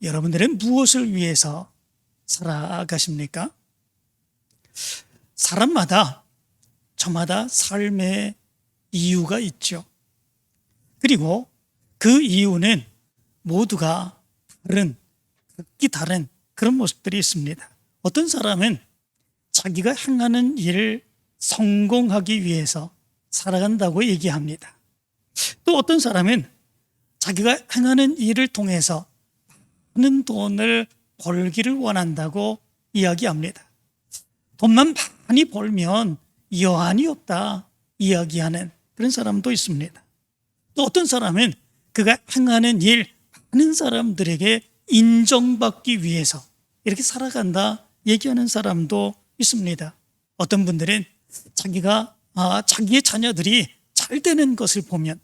여러분들은 무엇을 위해서 살아가십니까? 사람마다 저마다 삶의 이유가 있죠. 그리고 그 이유는 모두가 각기 다른 그런 모습들이 있습니다. 어떤 사람은 자기가 행하는 일을 성공하기 위해서 살아간다고 얘기합니다. 또 어떤 사람은 자기가 행하는 일을 통해서 많은 돈을 벌기를 원한다고 이야기합니다. 돈만 많이 벌면 여한이 없다 이야기하는 그런 사람도 있습니다. 또 어떤 사람은 그가 행하는 일 많은 사람들에게 인정받기 위해서 이렇게 살아간다 얘기하는 사람도 있습니다. 어떤 분들은 자기의 자녀들이 잘 되는 것을 보면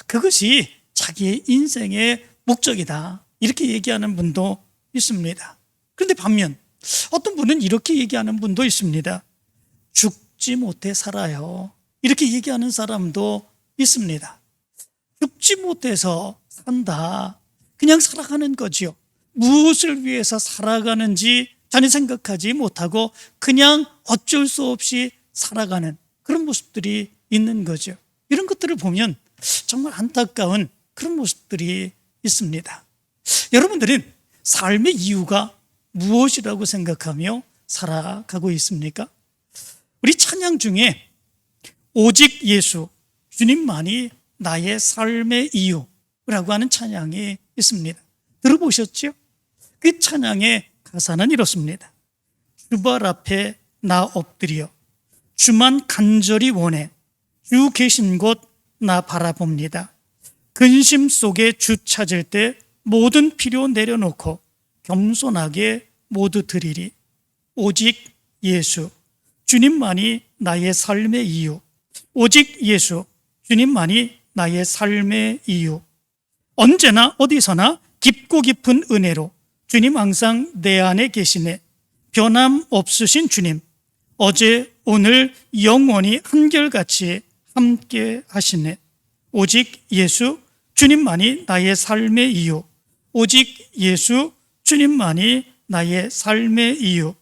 그것이 자기의 인생의 목적이다 이렇게 얘기하는 분도 있습니다. 그런데 반면 어떤 분은 이렇게 얘기하는 분도 있습니다. 죽지 못해 살아요 이렇게 얘기하는 사람도 있습니다. 죽지 못해서 산다, 그냥 살아가는 거지요. 무엇을 위해서 살아가는지 전혀 생각하지 못하고 그냥 어쩔 수 없이 살아가는 그런 모습들이 있는 거죠. 이런 것들을 보면 정말 안타까운 그런 모습들이 있습니다. 여러분들은 삶의 이유가 무엇이라고 생각하며 살아가고 있습니까? 우리 찬양 중에 오직 예수, 주님만이 나의 삶의 이유라고 하는 찬양이 있습니다. 들어보셨죠? 그 찬양의 가사는 이렇습니다. 주발 앞에 나 엎드려 주만 간절히 원해 주 계신 곳 나 바라봅니다. 근심 속에 주 찾을 때 모든 필요 내려놓고 겸손하게 모두 드리리. 오직 예수, 주님만이 나의 삶의 이유. 오직 예수, 주님만이 나의 삶의 이유. 언제나 어디서나 깊고 깊은 은혜로 주님 항상 내 안에 계시네. 변함없으신 주님, 어제 오늘 영원히 한결같이 함께 하시네. 오직 예수, 주님만이 나의 삶의 이유. 오직 예수, 주님만이 나의 삶의 이유.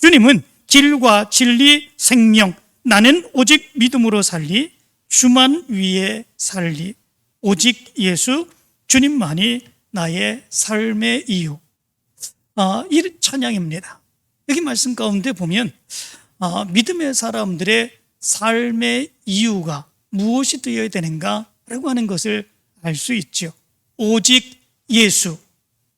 주님은 길과 진리, 생명, 나는 오직 믿음으로 살리, 주만 위에 살리. 오직 예수, 주님만이 나의 삶의 이유. 이 찬양입니다. 여기 말씀 가운데 보면 믿음의 사람들의 삶의 이유가 무엇이 되어야 되는가라고 하는 것을 알 수 있죠. 오직 예수,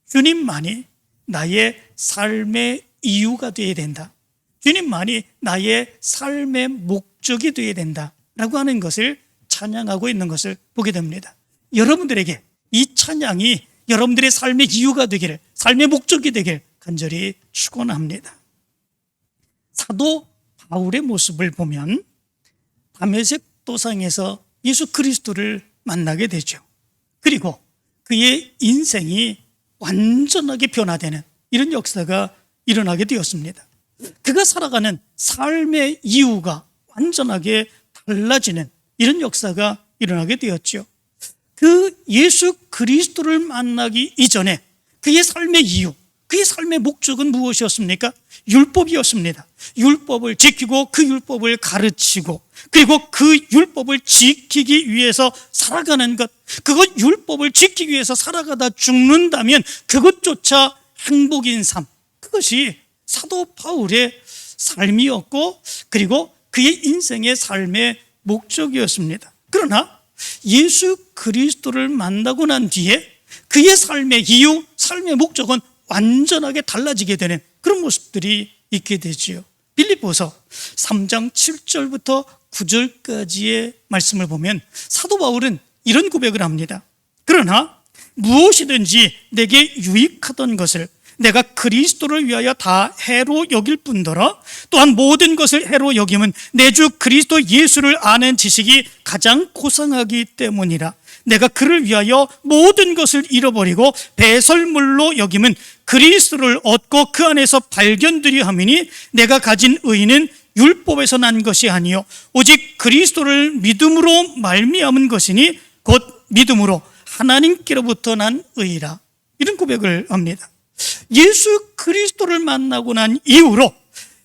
주님만이 나의 삶의 이유가 되어야 된다. 주님만이 나의 삶의 목적이 되어야 된다라고 하는 것을 찬양하고 있는 것을 보게 됩니다. 여러분들에게 이 찬양이 여러분들의 삶의 이유가 되기를, 삶의 목적이 되길 간절히 축원합니다. 사도 바울의 모습을 보면 다메섹 도상에서 예수 그리스도를 만나게 되죠. 그리고 그의 인생이 완전하게 변화되는 이런 역사가 일어나게 되었습니다. 그가 살아가는 삶의 이유가 완전하게 달라지는 이런 역사가 일어나게 되었죠. 그 예수 그리스도를 만나기 이전에 그의 삶의 이유, 그의 삶의 목적은 무엇이었습니까? 율법이었습니다. 율법을 지키고 그 율법을 가르치고 그리고 그 율법을 지키기 위해서 살아가는 것, 그것 율법을 지키기 위해서 살아가다 죽는다면 그것조차 행복인 삶, 그것이 사도 바울의 삶이었고 그리고 그의 인생의 삶의 목적이었습니다. 그러나 예수 그리스도를 만나고 난 뒤에 그의 삶의 이유, 삶의 목적은 완전하게 달라지게 되는 그런 모습들이 있게 되지요. 빌립보서 3장 7절부터 9절까지의 말씀을 보면 사도 바울은 이런 고백을 합니다. 그러나 무엇이든지 내게 유익하던 것을 내가 그리스도를 위하여 다 해로 여길 뿐더러 또한 모든 것을 해로 여김은 내 주 그리스도 예수를 아는 지식이 가장 고상하기 때문이라. 내가 그를 위하여 모든 것을 잃어버리고 배설물로 여김은 그리스도를 얻고 그 안에서 발견되려 함이니 내가 가진 의는 율법에서 난 것이 아니요 오직 그리스도를 믿음으로 말미암은 것이니 곧 믿음으로 하나님께로부터 난 의라. 이런 고백을 합니다. 예수 그리스도를 만나고 난 이후로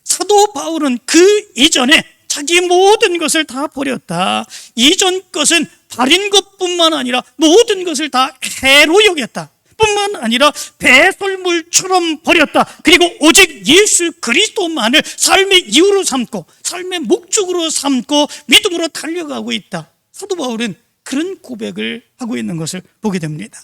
사도 바울은 그 이전에 자기 모든 것을 다 버렸다. 이전 것은 버린 것뿐만 아니라 모든 것을 다 해로 여겼다. 뿐만 아니라 배설물처럼 버렸다. 그리고 오직 예수 그리스도만을 삶의 이유로 삼고 삶의 목적으로 삼고 믿음으로 달려가고 있다. 사도 바울은 그런 고백을 하고 있는 것을 보게 됩니다.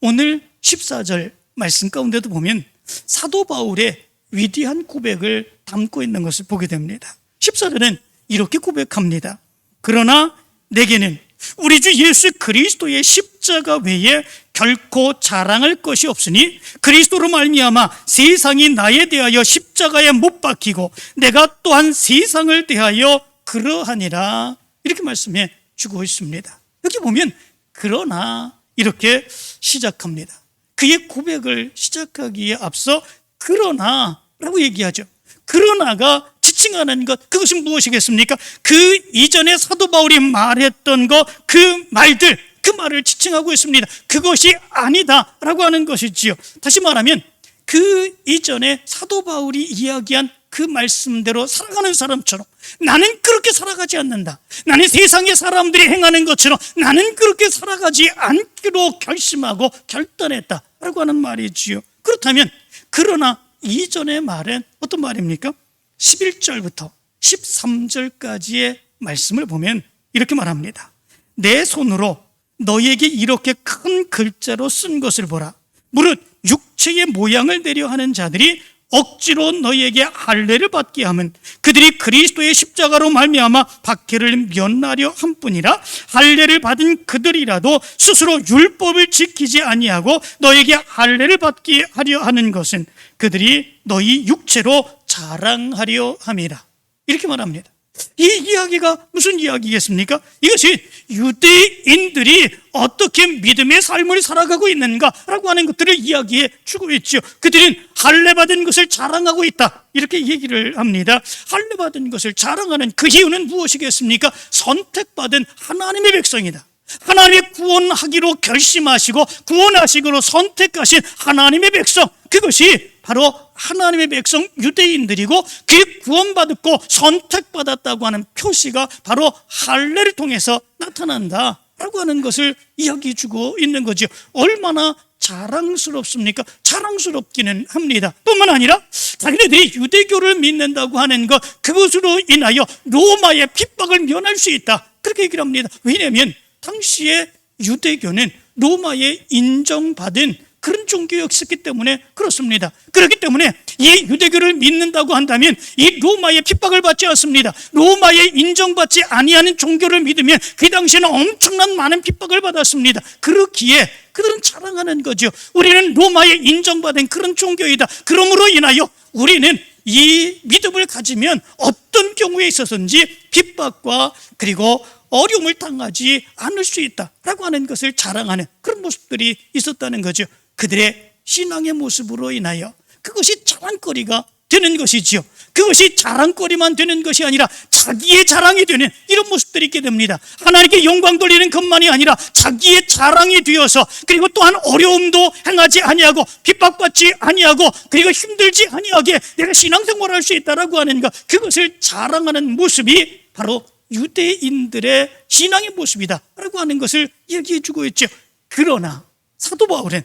오늘 14절 말씀 가운데도 보면 사도 바울의 위대한 고백을 담고 있는 것을 보게 됩니다. 14절은 이렇게 고백합니다. 그러나 내게는 우리 주 예수 그리스도의 십자가 외에 결코 자랑할 것이 없으니 그리스도로 말미암아 세상이 나에 대하여 십자가에 못 박히고 내가 또한 세상을 대하여 그러하니라. 이렇게 말씀해 주고 있습니다. 여기 보면 그러나 이렇게 시작합니다. 그의 고백을 시작하기에 앞서 그러나라고 얘기하죠. 그러나가 지칭하는 것, 그것은 무엇이겠습니까? 그 이전에 사도 바울이 말했던 것, 그 말들, 그 말을 지칭하고 있습니다. 그것이 아니다라고 하는 것이지요. 다시 말하면 그 이전에 사도 바울이 이야기한 그 말씀대로 살아가는 사람처럼 나는 그렇게 살아가지 않는다. 나는 세상의 사람들이 행하는 것처럼 나는 그렇게 살아가지 않기로 결심하고 결단했다라고 하는 말이지요. 그렇다면 그러나 이전의 말은 어떤 말입니까? 11절부터 13절까지의 말씀을 보면 이렇게 말합니다. 내 손으로 너에게 이렇게 큰 글자로 쓴 것을 보라. 무릇 육체의 모양을 내려 하는 자들이 억지로 너에게 할례를 받게 하면 그들이 그리스도의 십자가로 말미암아 박해를 면하려 함뿐이라. 할례를 받은 그들이라도 스스로 율법을 지키지 아니하고 너에게 할례를 받게 하려 하는 것은 그들이 너희 육체로 자랑하려 함이라. 이렇게 말합니다. 이 이야기가 무슨 이야기겠습니까? 이것이 유대인들이 어떻게 믿음의 삶을 살아가고 있는가라고 하는 것들을 이야기해 주고 있죠. 그들은 할례 받은 것을 자랑하고 있다, 이렇게 얘기를 합니다. 할례 받은 것을 자랑하는 그 이유는 무엇이겠습니까? 선택받은 하나님의 백성이다. 하나님의 구원하기로 결심하시고 구원하시기로 선택하신 하나님의 백성, 그것이 바로 하나님의 백성 유대인들이고 그 구원받았고 선택받았다고 하는 표시가 바로 할례를 통해서 나타난다라고 하는 것을 이야기해 주고 있는 거죠. 얼마나 자랑스럽습니까? 자랑스럽기는 합니다. 뿐만 아니라 자기네들이 유대교를 믿는다고 하는 것, 그것으로 인하여 로마의 핍박을 면할 수 있다, 그렇게 얘기를 합니다. 왜냐하면 당시에 유대교는 로마에 인정받은 그런 종교였기 때문에 그렇습니다. 그렇기 때문에 이 유대교를 믿는다고 한다면 이 로마의 핍박을 받지 않습니다. 로마에 인정받지 아니하는 종교를 믿으면 그 당시에는 엄청난 많은 핍박을 받았습니다. 그렇기에 그들은 자랑하는 거죠. 우리는 로마에 인정받은 그런 종교이다. 그러므로 인하여 우리는 이 믿음을 가지면 어떤 경우에 있어서든지 핍박과 그리고 어려움을 당하지 않을 수 있다라고 하는 것을 자랑하는 그런 모습들이 있었다는 거죠. 그들의 신앙의 모습으로 인하여 그것이 자랑거리가 되는 것이지요. 그것이 자랑거리만 되는 것이 아니라 자기의 자랑이 되는 이런 모습들이 있게 됩니다. 하나님께 영광 돌리는 것만이 아니라 자기의 자랑이 되어서 그리고 또한 어려움도 행하지 아니하고 핍박받지 아니하고 그리고 힘들지 아니하게 내가 신앙생활을 할 수 있다라고 하는 것, 그것을 자랑하는 모습이 바로 유대인들의 신앙의 모습이다라고 하는 것을 얘기해 주고 있죠. 그러나 사도 바울은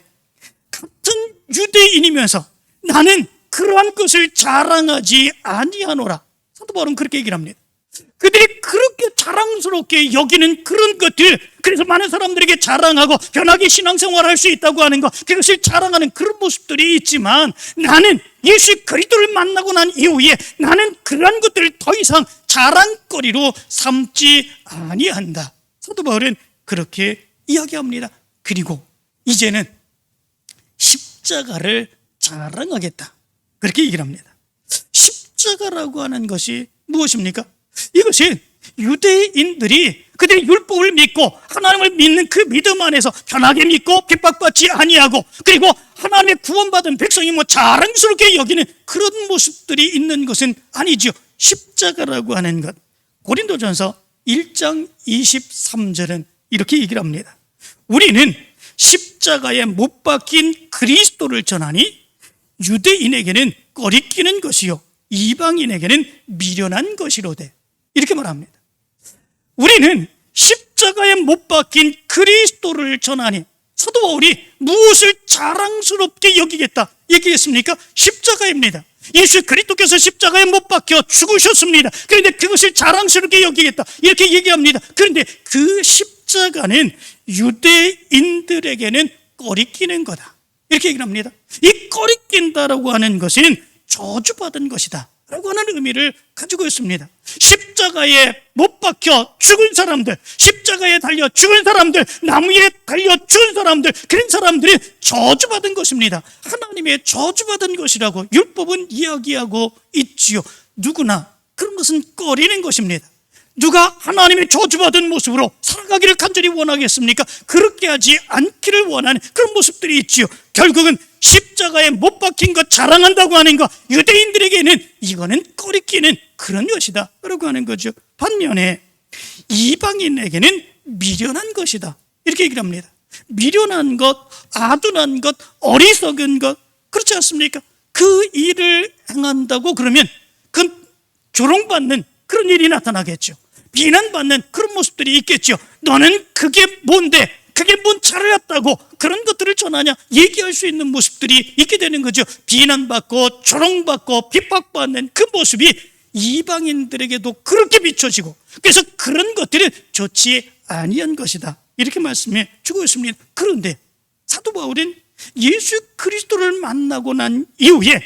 같은 유대인이면서 나는 그러한 것을 자랑하지 아니하노라. 사도 바울은 그렇게 얘기를 합니다. 그들이 그렇게 자랑스럽게 여기는 그런 것들, 그래서 많은 사람들에게 자랑하고 편하게 신앙생활을 할 수 있다고 하는 것, 그것을 자랑하는 그런 모습들이 있지만 나는 예수 그리스도를 만나고 난 이후에 나는 그러한 것들을 더 이상 자랑거리로 삼지 아니한다. 사도 바울은 그렇게 이야기합니다. 그리고 이제는 십자가를 자랑하겠다, 그렇게 얘기를 합니다. 십자가라고 하는 것이 무엇입니까? 이것이 유대인들이 그들의 율법을 믿고 하나님을 믿는 그 믿음 안에서 편하게 믿고 핍박받지 아니하고 그리고 하나님의 구원받은 백성이 자랑스럽게 여기는 그런 모습들이 있는 것은 아니죠. 십자가라고 하는 것, 고린도전서 1장 23절은 이렇게 얘기를 합니다. 우리는 십자가에 못 박힌 그리스도를 전하니 유대인에게는 꺼리끼는 것이요 이방인에게는 미련한 것이로되, 이렇게 말합니다. 우리는 십자가에 못 박힌 그리스도를 전하니 사도 바울이 무엇을 자랑스럽게 여기겠다 얘기했습니까? 십자가입니다. 예수 그리스도께서 십자가에 못 박혀 죽으셨습니다. 그런데 그것을 자랑스럽게 여기겠다 이렇게 얘기합니다. 그런데 그 십자가는 유대인들에게는 꺼리끼는 거다 이렇게 얘기를 합니다. 이 꺼리낀다라고 하는 것은 저주받은 것이다 라고 하는 의미를 가지고 있습니다. 십자가에 못 박혀 죽은 사람들, 십자가에 달려 죽은 사람들, 나무에 달려 죽은 사람들, 그런 사람들이 저주받은 것입니다. 하나님의 저주받은 것이라고 율법은 이야기하고 있지요. 누구나 그런 것은 꺼리는 것입니다. 누가 하나님의 저주받은 모습으로 살아가기를 간절히 원하겠습니까? 그렇게 하지 않기를 원하는 그런 모습들이 있지요. 결국은 십자가에 못 박힌 것 자랑한다고 하는 것, 유대인들에게는 이거는 꺼리끼는 그런 것이다 라고 하는 거죠. 반면에 이방인에게는 미련한 것이다 이렇게 얘기를 합니다. 미련한 것, 아둔한 것, 어리석은 것, 그렇지 않습니까? 그 일을 행한다고 그러면 그 조롱받는 그런 일이 나타나겠죠. 비난받는 그런 모습들이 있겠죠. 너는 그게 뭔데, 그게 뭔 잘났다고 그런 것들을 전하냐 얘기할 수 있는 모습들이 있게 되는 거죠. 비난받고 조롱받고 핍박받는 그 모습이 이방인들에게도 그렇게 비춰지고, 그래서 그런 것들은 좋지 아니한 것이다 이렇게 말씀해 주고 있습니다. 그런데 사도 바울은 예수 그리스도를 만나고 난 이후에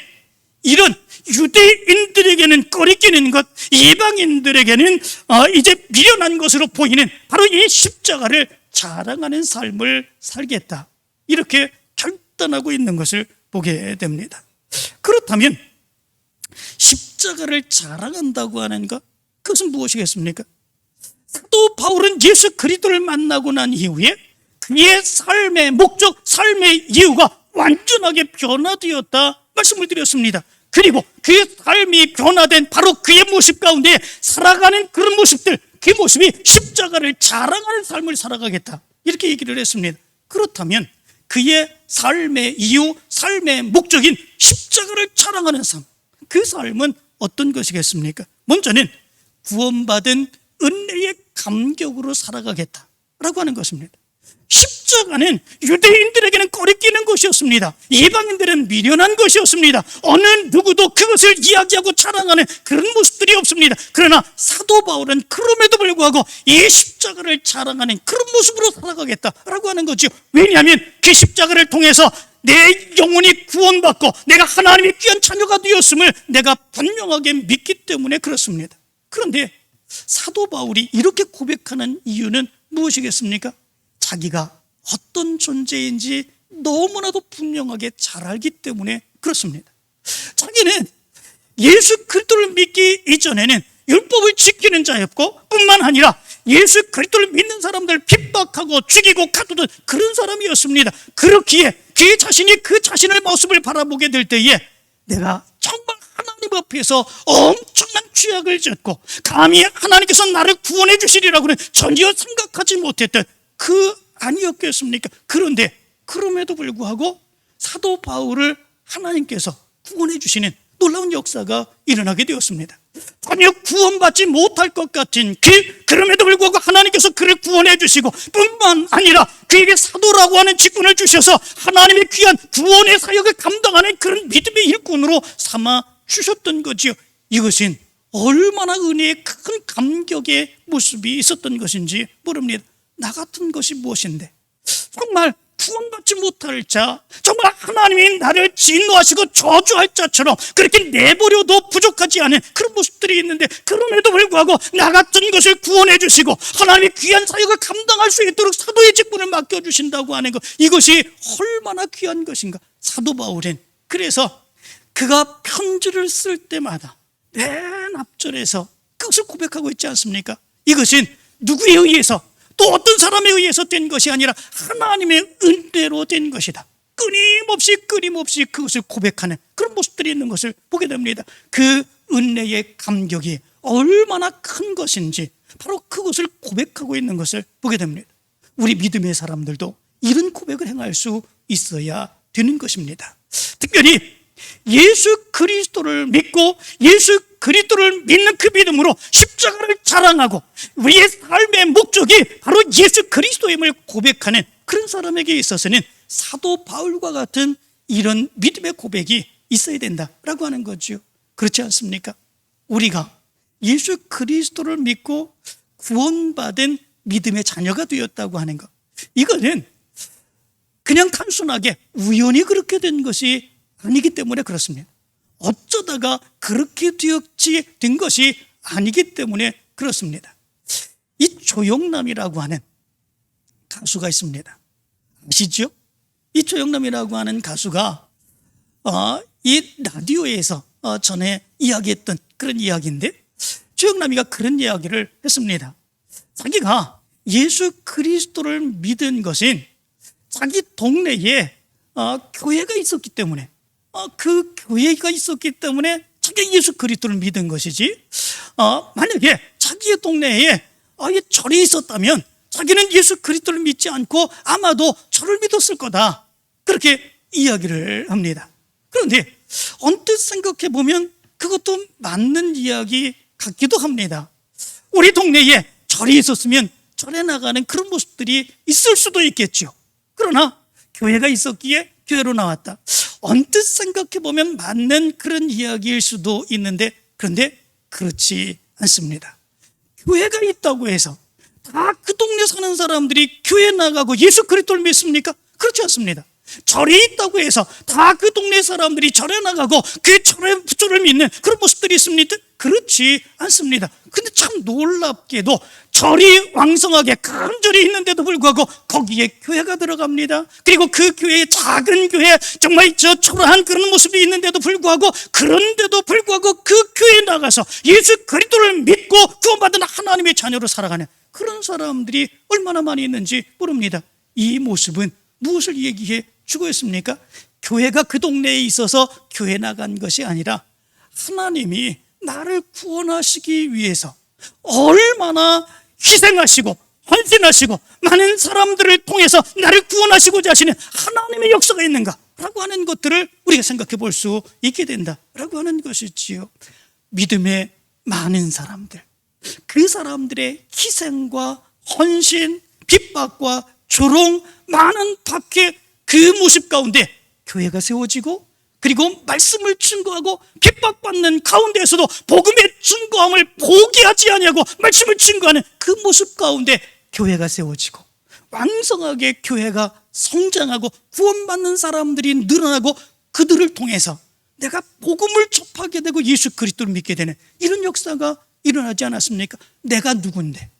이런 유대인들에게는 꺼리끼는 것, 이방인들에게는 이제 미련한 것으로 보이는 바로 이 십자가를 자랑하는 삶을 살겠다 이렇게 결단하고 있는 것을 보게 됩니다. 그렇다면 십자가를 자랑한다고 하는 것, 그것은 무엇이겠습니까? 사도 바울은 예수 그리스도를 만나고 난 이후에 그의 삶의 목적, 삶의 이유가 완전하게 변화되었다 말씀을 드렸습니다. 그리고 그의 삶이 변화된 바로 그의 모습 가운데 살아가는 그런 모습들, 그 모습이 십자가를 자랑하는 삶을 살아가겠다 이렇게 얘기를 했습니다. 그렇다면 그의 삶의 이유, 삶의 목적인 십자가를 자랑하는 삶, 그 삶은 어떤 것이겠습니까? 먼저는 구원받은 은혜의 감격으로 살아가겠다라고 하는 것입니다. 십자가는 유대인들에게는 꺼리끼는 것이었습니다. 이방인들은 미련한 것이었습니다. 어느 누구도 그것을 이야기하고 자랑하는 그런 모습들이 없습니다. 그러나 사도 바울은 그럼에도 불구하고 이 십자가를 자랑하는 그런 모습으로 살아가겠다라고 하는 거죠. 왜냐하면 그 십자가를 통해서 내 영혼이 구원받고 내가 하나님의 귀한 자녀가 되었음을 내가 분명하게 믿기 때문에 그렇습니다. 그런데 사도 바울이 이렇게 고백하는 이유는 무엇이겠습니까? 자기가 어떤 존재인지 너무나도 분명하게 잘 알기 때문에 그렇습니다. 자기는 예수 그리스도를 믿기 이전에는 율법을 지키는 자였고, 뿐만 아니라 예수 그리스도를 믿는 사람들 핍박하고 죽이고 가두던 그런 사람이었습니다. 그렇기에 그 자신이 그 자신의 모습을 바라보게 될 때에 내가 정말 하나님 앞에서 엄청난 죄악을 졌고 감히 하나님께서 나를 구원해 주시리라고는 전혀 생각하지 못했던 그 아니었겠습니까? 그런데 그럼에도 불구하고 사도 바울을 하나님께서 구원해 주시는 놀라운 역사가 일어나게 되었습니다. 전혀 구원받지 못할 것 같은 그럼에도 불구하고 하나님께서 그를 구원해 주시고, 뿐만 아니라 그에게 사도라고 하는 직분을 주셔서 하나님의 귀한 구원의 사역을 감당하는 그런 믿음의 일꾼으로 삼아 주셨던 거지요. 이것은 얼마나 은혜의 큰 감격의 모습이 있었던 것인지 모릅니다. 나 같은 것이 무엇인데, 정말 구원받지 못할 자, 정말 하나님이 나를 진노하시고 저주할 자처럼 그렇게 내버려도 부족하지 않은 그런 모습들이 있는데, 그럼에도 불구하고 나 같은 것을 구원해 주시고 하나님의 귀한 사역을 감당할 수 있도록 사도의 직분을 맡겨주신다고 하는 것, 이것이 얼마나 귀한 것인가. 사도 바울은 그래서 그가 편지를 쓸 때마다 맨 앞절에서 그것을 고백하고 있지 않습니까? 이것은 누구에 의해서, 또 어떤 사람에 의해서 된 것이 아니라 하나님의 은혜로 된 것이다. 끊임없이 그것을 고백하는 그런 모습들이 있는 것을 보게 됩니다. 그 은혜의 감격이 얼마나 큰 것인지 바로 그것을 고백하고 있는 것을 보게 됩니다. 우리 믿음의 사람들도 이런 고백을 행할 수 있어야 되는 것입니다. 특별히 예수 그리스도를 믿고 예수 그리스도를 믿는 그 믿음으로 십자가를 자랑하고 우리의 삶의 목적이 바로 예수 그리스도임을 고백하는 그런 사람에게 있어서는 사도 바울과 같은 이런 믿음의 고백이 있어야 된다라고 하는 거죠. 그렇지 않습니까? 우리가 예수 그리스도를 믿고 구원받은 믿음의 자녀가 되었다고 하는 것, 이거는 그냥 단순하게 우연히 그렇게 된 것이 아니기 때문에 그렇습니다. 어쩌다가 그렇게 된 것이 아니기 때문에 그렇습니다. 이 조영남이라고 하는 가수가 있습니다. 아시죠? 이 조영남이라고 하는 가수가 이 라디오에서 전에 이야기했던 그런 이야기인데, 조영남이가 그런 이야기를 했습니다. 자기가 예수 그리스도를 믿은 것은 자기 동네에 교회가 있었기 때문에, 그 교회가 있었기 때문에 자기가 예수 그리스도를 믿은 것이지, 만약에 자기의 동네에 절이 있었다면 자기는 예수 그리스도를 믿지 않고 아마도 절을 믿었을 거다, 그렇게 이야기를 합니다. 그런데 언뜻 생각해 보면 그것도 맞는 이야기 같기도 합니다. 우리 동네에 절이 있었으면 절에 나가는 그런 모습들이 있을 수도 있겠죠. 그러나 교회가 있었기에 교회로 나왔다. 언뜻 생각해 보면 맞는 그런 이야기일 수도 있는데, 그런데 그렇지 않습니다. 교회가 있다고 해서 다 그 동네 사는 사람들이 교회 나가고 예수 그리스도를 믿습니까? 그렇지 않습니다. 절이 있다고 해서 다 그 동네 사람들이 절에 나가고 그 절을 믿는 그런 모습들이 있습니까? 그렇지 않습니다. 근데 참 놀랍게도 절이 왕성하게 큰 절이 있는데도 불구하고 거기에 교회가 들어갑니다. 그리고 그 교회에 작은 교회, 정말 초라한 그런 모습이 있는데도 불구하고, 그런데도 불구하고 그 교회에 나가서 예수 그리스도를 믿고 구원받은 하나님의 자녀로 살아가는 그런 사람들이 얼마나 많이 있는지 모릅니다. 이 모습은 무엇을 얘기해 주고 있습니까? 교회가 그 동네에 있어서 교회 나간 것이 아니라 하나님이 나를 구원하시기 위해서 얼마나 희생하시고 헌신하시고 많은 사람들을 통해서 나를 구원하시고자 하시는 하나님의 역사가 있는가라고 하는 것들을 우리가 생각해 볼 수 있게 된다라고 하는 것이지요. 믿음의 많은 사람들, 그 사람들의 희생과 헌신, 핍박과 조롱, 많은 박해, 그 모습 가운데 교회가 세워지고, 그리고 말씀을 증거하고 핍박받는 가운데에서도 복음의 증거함을 포기하지 아니하고 말씀을 증거하는 그 모습 가운데 교회가 세워지고, 왕성하게 교회가 성장하고 구원받는 사람들이 늘어나고, 그들을 통해서 내가 복음을 접하게 되고 예수 그리스도를 믿게 되는 이런 역사가 일어나지 않았습니까? 내가 누군데,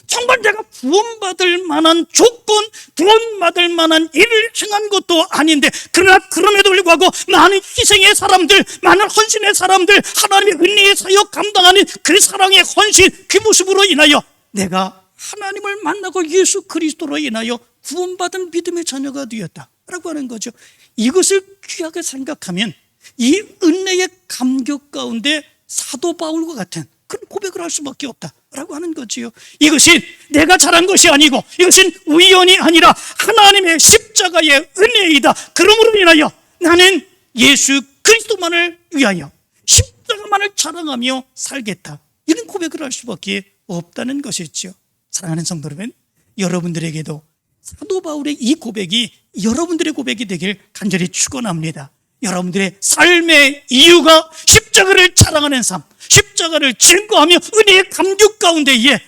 정말 내가 구원받을 만한 조건, 구원받을 만한 일을 행한 것도 아닌데, 그러나 그럼에도 불구하고 많은 희생의 사람들, 많은 헌신의 사람들, 하나님의 은혜의 사역 감당하는 그 사랑의 헌신, 그 모습으로 인하여 내가 하나님을 만나고 예수 그리스도로 인하여 구원받은 믿음의 자녀가 되었다라고 하는 거죠. 이것을 귀하게 생각하면 이 은혜의 감격 가운데 사도 바울과 같은 그런 고백을 할 수밖에 없다라고 하는 거지요. 이것이 내가 잘한 것이 아니고, 이것은 우연이 아니라 하나님의 십자가의 은혜이다. 그러므로 인하여 나는 예수 그리스도만을 위하여 십자가만을 자랑하며 살겠다, 이런 고백을 할 수밖에 없다는 것이죠. 사랑하는 성도 여러분, 여러분들에게도 사도 바울의 이 고백이 여러분들의 고백이 되길 간절히 축원합니다. 여러분들의 삶의 이유가 십자가를 자랑하는 삶, 십자가를 증거하며 은혜의 감격 가운데에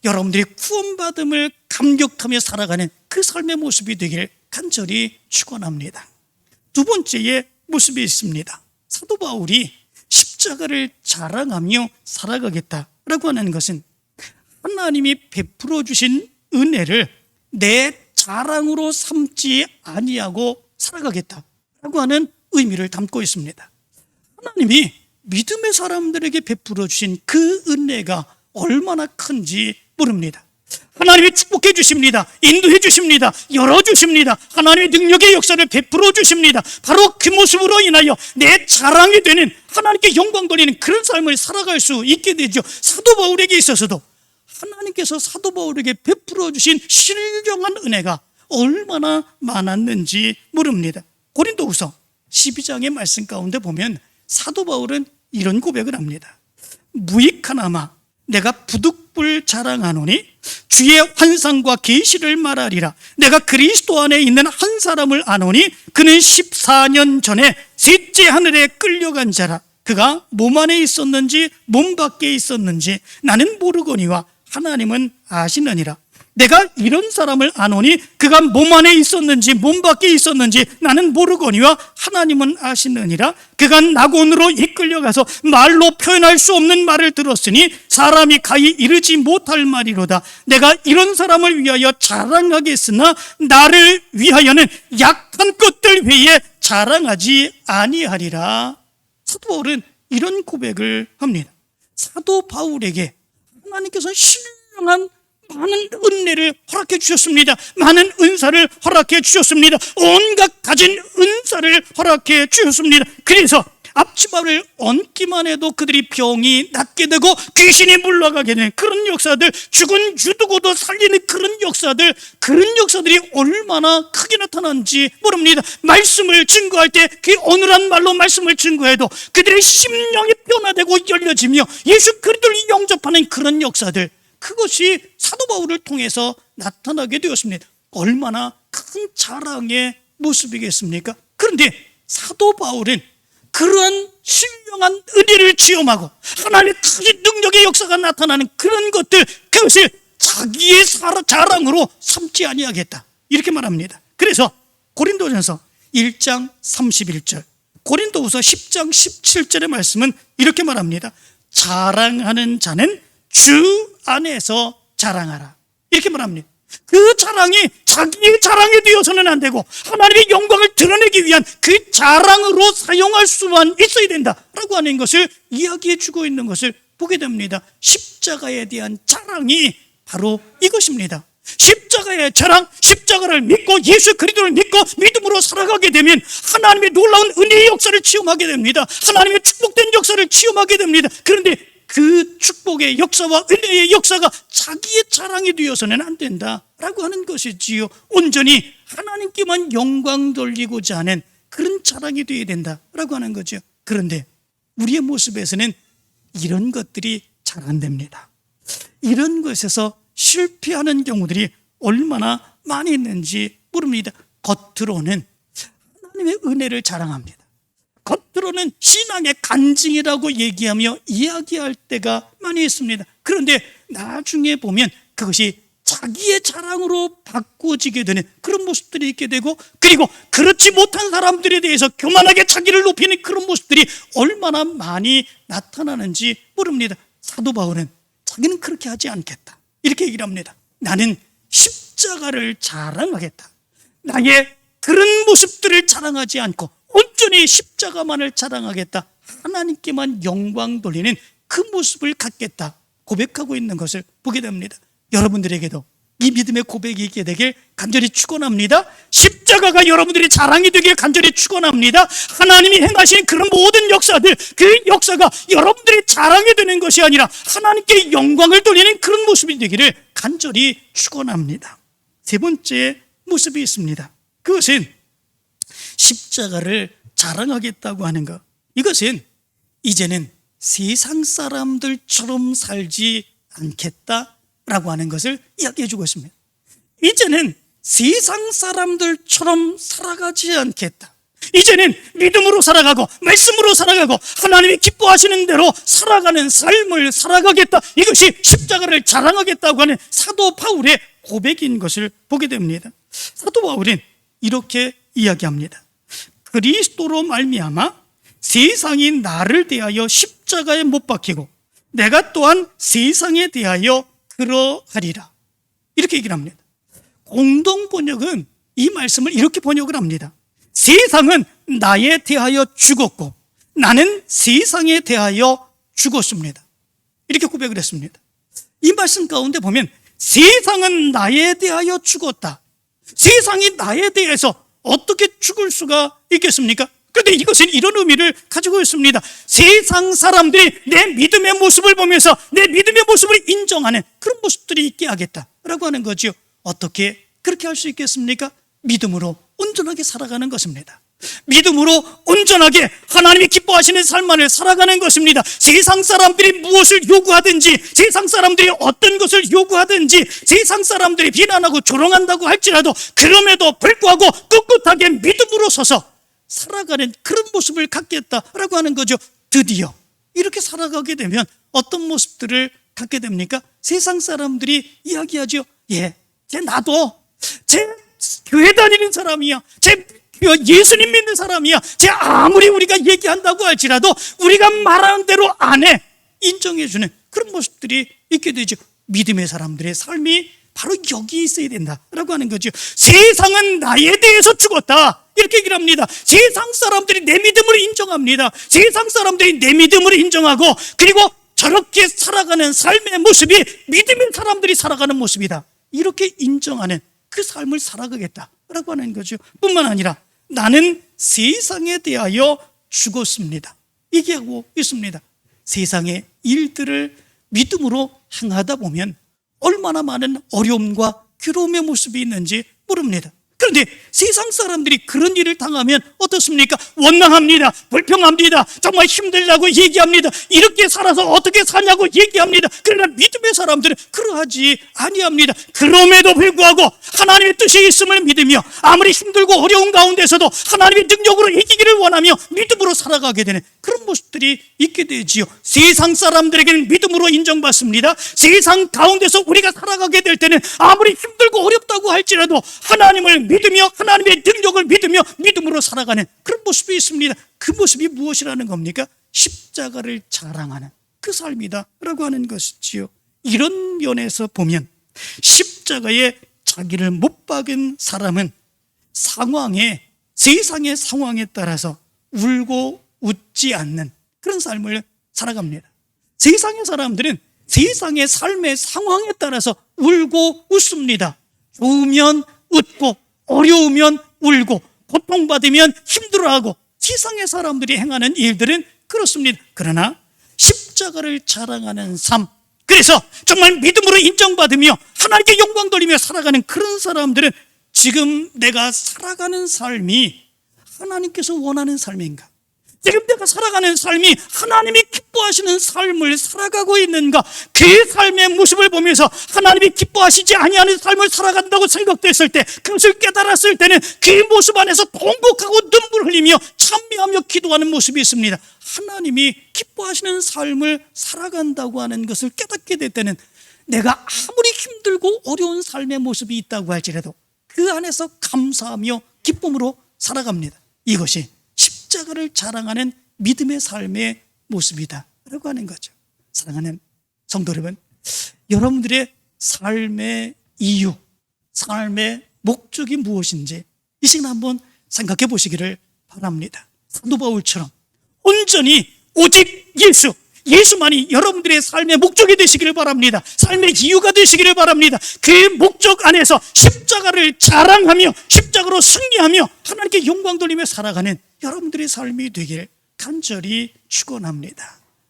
여러분들이 구원받음을 감격하며 살아가는 그 삶의 모습이 되길 간절히 축원합니다. 두 번째의 모습이 있습니다. 사도 바울이 십자가를 자랑하며 살아가겠다라고 하는 것은 하나님이 베풀어 주신 은혜를 내 자랑으로 삼지 아니하고 살아가겠다라고 하는 의미를 담고 있습니다. 하나님이 믿음의 사람들에게 베풀어 주신 그 은혜가 얼마나 큰지 모릅니다. 하나님이 축복해 주십니다. 인도해 주십니다. 열어주십니다. 하나님의 능력의 역사를 베풀어 주십니다. 바로 그 모습으로 인하여 내 자랑이 되는, 하나님께 영광 돌리는 그런 삶을 살아갈 수 있게 되죠. 사도 바울에게 있어서도 하나님께서 사도 바울에게 베풀어 주신 신령한 은혜가 얼마나 많았는지 모릅니다. 고린도후서 12장의 말씀 가운데 보면 사도 바울은 이런 고백을 합니다. 무익하나마 내가 부득불 자랑하노니 주의 환상과 계시를 말하리라. 내가 그리스도 안에 있는 한 사람을 아노니 그는 14년 전에 셋째 하늘에 끌려간 자라. 그가 몸 안에 있었는지 몸 밖에 있었는지 나는 모르거니와 하나님은 아시느니라. 내가 이런 사람을 아노니 그가 몸 안에 있었는지 몸 밖에 있었는지 나는 모르거니와 하나님은 아시느니라. 그가 낙원으로 이끌려가서 말로 표현할 수 없는 말을 들었으니 사람이 가히 이르지 못할 말이로다. 내가 이런 사람을 위하여 자랑하겠으나 나를 위하여는 약한 것들 외에 자랑하지 아니하리라. 사도 바울은 이런 고백을 합니다. 사도 바울에게 하나님께서 신령한 많은 은혜를 허락해 주셨습니다. 많은 은사를 허락해 주셨습니다. 온갖 가진 은사를 허락해 주셨습니다. 그래서 앞치마를 얹기만 해도 그들이 병이 낫게 되고 귀신이 물러가게 되는 그런 역사들, 죽은 유두고도 살리는 그런 역사들이 얼마나 크게 나타난지 모릅니다. 말씀을 증거할 때 그 어눌한 말로 말씀을 증거해도 그들의 심령이 변화되고 열려지며 예수 그리스도를 영접하는 그런 역사들, 그것이 사도 바울을 통해서 나타나게 되었습니다. 얼마나 큰 자랑의 모습이겠습니까? 그런데 사도 바울은 그러한 신령한 은혜를 체험하고 하나님의 큰 능력의 역사가 나타나는 그런 것들, 그것을 자기의 자랑으로 삼지 아니하겠다, 이렇게 말합니다. 그래서 고린도전서 1장 31절, 고린도후서 10장 17절의 말씀은 이렇게 말합니다. 자랑하는 자는 주 안에서 자랑하라, 이렇게 말합니다. 그 자랑이 자기의 자랑이 되어서는 안 되고 하나님의 영광을 드러내기 위한 그 자랑으로 사용할 수만 있어야 된다라고 하는 것을 이야기해 주고 있는 것을 보게 됩니다. 십자가에 대한 자랑이 바로 이것입니다. 십자가의 자랑, 십자가를 믿고 예수 그리스도를 믿고 믿음으로 살아가게 되면 하나님의 놀라운 은혜의 역사를 체험하게 됩니다. 하나님의 축복된 역사를 체험하게 됩니다. 그런데 그 축복의 역사와 은혜의 역사가 자기의 자랑이 되어서는 안 된다라고 하는 것이지요. 온전히 하나님께만 영광 돌리고자 하는 그런 자랑이 되어야 된다라고 하는 거죠. 그런데 우리의 모습에서는 이런 것들이 잘 안 됩니다. 이런 것에서 실패하는 경우들이 얼마나 많이 있는지 모릅니다. 겉으로는 하나님의 은혜를 자랑합니다. 겉으로는 신앙의 간증이라고 얘기하며 이야기할 때가 많이 있습니다. 그런데 나중에 보면 그것이 자기의 자랑으로 바꿔지게 되는 그런 모습들이 있게 되고, 그리고 그렇지 못한 사람들에 대해서 교만하게 자기를 높이는 그런 모습들이 얼마나 많이 나타나는지 모릅니다. 사도 바울은 자기는 그렇게 하지 않겠다, 이렇게 얘기를 합니다. 나는 십자가를 자랑하겠다. 나의 그런 모습들을 자랑하지 않고 온전히 십자가만을 자랑하겠다. 하나님께만 영광 돌리는 그 모습을 갖겠다 고백하고 있는 것을 보게 됩니다. 여러분들에게도 이 믿음의 고백이 있게 되길 간절히 축원합니다. 십자가가 여러분들의 자랑이 되길 간절히 축원합니다. 하나님이 행하신 그런 모든 역사들, 그 역사가 여러분들의 자랑이 되는 것이 아니라 하나님께 영광을 돌리는 그런 모습이 되기를 간절히 축원합니다. 세 번째 모습이 있습니다. 그것은 십자가를 자랑하겠다고 하는 것. 이것은 이제는 세상 사람들처럼 살지 않겠다라고 하는 것을 이야기해 주고 있습니다. 이제는 세상 사람들처럼 살아가지 않겠다. 이제는 믿음으로 살아가고 말씀으로 살아가고 하나님이 기뻐하시는 대로 살아가는 삶을 살아가겠다. 이것이 십자가를 자랑하겠다고 하는 사도 바울의 고백인 것을 보게 됩니다. 사도 바울은 이렇게 이야기합니다. 그리스도로 말미암아 세상이 나를 대하여 십자가에 못 박히고 내가 또한 세상에 대하여 그러하리라, 이렇게 얘기를 합니다. 공동 번역은 이 말씀을 이렇게 번역을 합니다. 세상은 나에 대하여 죽었고 나는 세상에 대하여 죽었습니다, 이렇게 고백을 했습니다. 이 말씀 가운데 보면 세상은 나에 대하여 죽었다. 세상이 나에 대해서 어떻게 죽을 수가 있겠습니까? 그런데 이것은 이런 의미를 가지고 있습니다. 세상 사람들이 내 믿음의 모습을 보면서 내 믿음의 모습을 인정하는 그런 모습들이 있게 하겠다라고 하는 거죠. 어떻게 그렇게 할 수 있겠습니까? 믿음으로 온전하게 살아가는 것입니다. 믿음으로 온전하게 하나님이 기뻐하시는 삶만을 살아가는 것입니다. 세상 사람들이 무엇을 요구하든지, 세상 사람들이 어떤 것을 요구하든지, 세상 사람들이 비난하고 조롱한다고 할지라도 그럼에도 불구하고 꿋꿋하게 믿음으로 서서 살아가는 그런 모습을 갖겠다라고 하는 거죠. 드디어 이렇게 살아가게 되면 어떤 모습들을 갖게 됩니까? 세상 사람들이 이야기하죠. 나도 제 교회 다니는 사람이야, 제 예수님 믿는 사람이야, 제 아무리 우리가 얘기한다고 할지라도 우리가 말하는 대로 안 해, 인정해주는 그런 모습들이 있게 되죠. 믿음의 사람들의 삶이 바로 여기 있어야 된다라고 하는 거죠. 세상은 나에 대해서 죽었다, 이렇게 얘기를 합니다. 세상 사람들이 내 믿음을 인정합니다. 세상 사람들이 내 믿음을 인정하고, 그리고 저렇게 살아가는 삶의 모습이 믿음의 사람들이 살아가는 모습이다, 이렇게 인정하는 그 삶을 살아가겠다라고 하는 거죠. 뿐만 아니라 나는 세상에 대하여 죽었습니다, 얘기하고 있습니다. 세상의 일들을 믿음으로 행하다 보면 얼마나 많은 어려움과 괴로움의 모습이 있는지 모릅니다. 그런데 세상 사람들이 그런 일을 당하면 어떻습니까? 원망합니다, 불평합니다, 정말 힘들다고 얘기합니다, 이렇게 살아서 어떻게 사냐고 얘기합니다. 그러나 믿음의 사람들은 그러하지 아니합니다. 그럼에도 불구하고 하나님의 뜻이 있음을 믿으며 아무리 힘들고 어려운 가운데서도 하나님의 능력으로 이기기를 원하며 믿음으로 살아가게 되는 그런 모습들이 있게 되지요. 세상 사람들에게는 믿음으로 인정받습니다. 세상 가운데서 우리가 살아가게 될 때는 아무리 힘들고 어렵다고 할지라도 하나님을 믿으며 하나님의 능력을 믿으며 믿음으로 살아가는 그런 모습이 있습니다. 그 모습이 무엇이라는 겁니까? 십자가를 자랑하는 그 삶이다라고 하는 것이지요. 이런 면에서 보면 십자가에 자기를 못 박은 사람은 세상의 상황에 따라서 울고 웃지 않는 그런 삶을 살아갑니다. 세상의 사람들은 세상의 삶의 상황에 따라서 울고 웃습니다. 좋으면 웃고 어려우면 울고 고통받으면 힘들어하고, 세상의 사람들이 행하는 일들은 그렇습니다. 그러나 십자가를 자랑하는 삶, 그래서 정말 믿음으로 인정받으며 하나님께 영광 돌리며 살아가는 그런 사람들은 지금 내가 살아가는 삶이 하나님께서 원하는 삶인가? 지금 내가 살아가는 삶이 하나님이 기뻐하시는 삶을 살아가고 있는가? 그 삶의 모습을 보면서 하나님이 기뻐하시지 아니하는 삶을 살아간다고 생각됐을 때, 그것을 깨달았을 때는 그 모습 안에서 통곡하고 눈물 흘리며 찬미하며 기도하는 모습이 있습니다. 하나님이 기뻐하시는 삶을 살아간다고 하는 것을 깨닫게 될 때는 내가 아무리 힘들고 어려운 삶의 모습이 있다고 할지라도 그 안에서 감사하며 기쁨으로 살아갑니다. 이것이 십자가를 자랑하는 믿음의 삶의 모습이다라고 하는 거죠. 사랑하는 성도 여러분, 여러분들의 삶의 이유, 삶의 목적이 무엇인지 이 시간 한번 생각해 보시기를 바랍니다. 사도 바울처럼 온전히 오직 예수만이 여러분들의 삶의 목적이 되시기를 바랍니다. 삶의 이유가 되시기를 바랍니다. 그 목적 안에서 십자가를 자랑하며 십자가로 승리하며 하나님께 영광 돌리며 살아가는 여러분들의 삶이 되길 간절히 축원합니다.